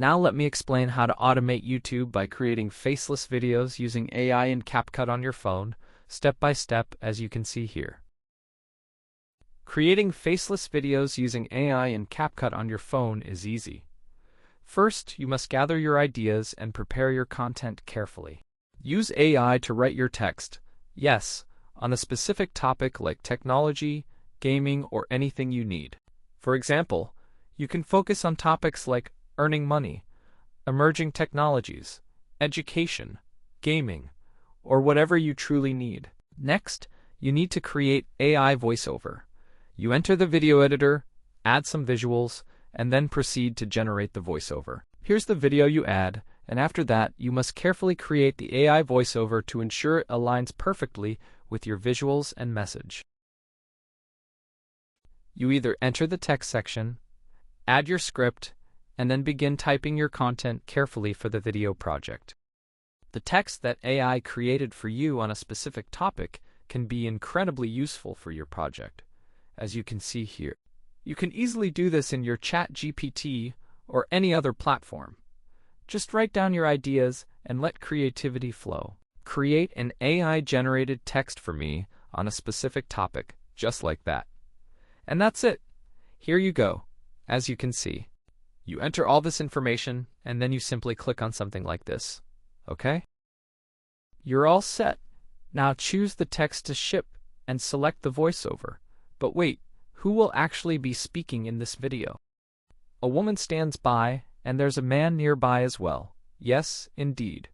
Now let me explain how to automate YouTube by creating faceless videos using AI and CapCut on your phone, step by step, as you can see here. Creating faceless videos using AI and CapCut on your phone is easy. First, you must gather your ideas and prepare your content carefully. Use AI to write your text, yes, on a specific topic like technology, gaming, or anything you need. For example, you can focus on topics like earning money, emerging technologies, education, gaming, or whatever you truly need. Next, you need to create AI voiceover. You enter the video editor, add some visuals, and then proceed to generate the voiceover. Here's the video you add, and after that, you must carefully create the AI voiceover to ensure it aligns perfectly with your visuals and message. You either enter the text section, add your script, and then begin typing your content carefully for the video project. The text that AI created for you on a specific topic can be incredibly useful for your project, as you can see here. You can easily do this in your ChatGPT or any other platform. Just write down your ideas and let creativity flow. Create an AI-generated text for me on a specific topic, just like that. And that's it. Here you go, as you can see. You enter all this information, and then you simply click on something like this. Okay? You're all set. Now choose the text to ship and select the voiceover. But wait, who will actually be speaking in this video? A woman stands by, and there's a man nearby as well. Yes, indeed.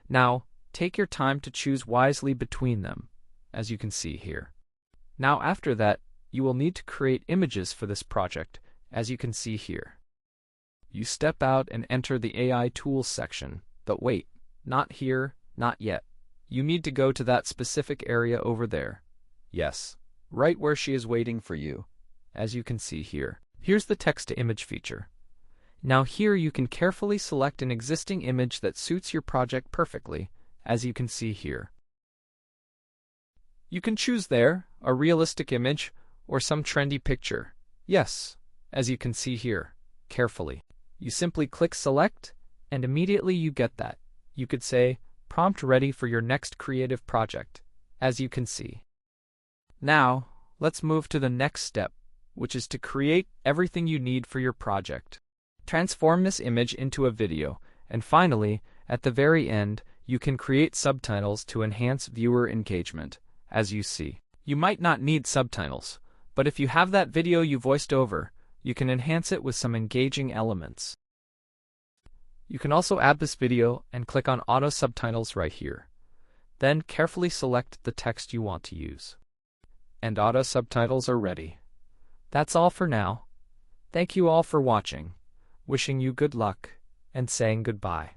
Now, take your time to choose wisely between them, as you can see here. Now after that, you will need to create images for this project, as you can see here. You step out and enter the AI Tools section, but wait, not here, not yet. You need to go to that specific area over there. Yes, right where she is waiting for you, as you can see here. Here's the text-to-image feature. Now here you can carefully select an existing image that suits your project perfectly, as you can see here. You can choose there a realistic image or some trendy picture. Yes, as you can see here, carefully. You simply click select, and immediately you get that. You could say, prompt ready for your next creative project, as you can see. Now, let's move to the next step, which is to create everything you need for your project. Transform this image into a video, and finally, at the very end, you can create subtitles to enhance viewer engagement, as you see. You might not need subtitles, but if you have that video you voiced over, you can enhance it with some engaging elements. You can also add this video and click on Auto Subtitles right here. Then carefully select the text you want to use. And auto subtitles are ready. That's all for now. Thank you all for watching. Wishing you good luck and saying goodbye.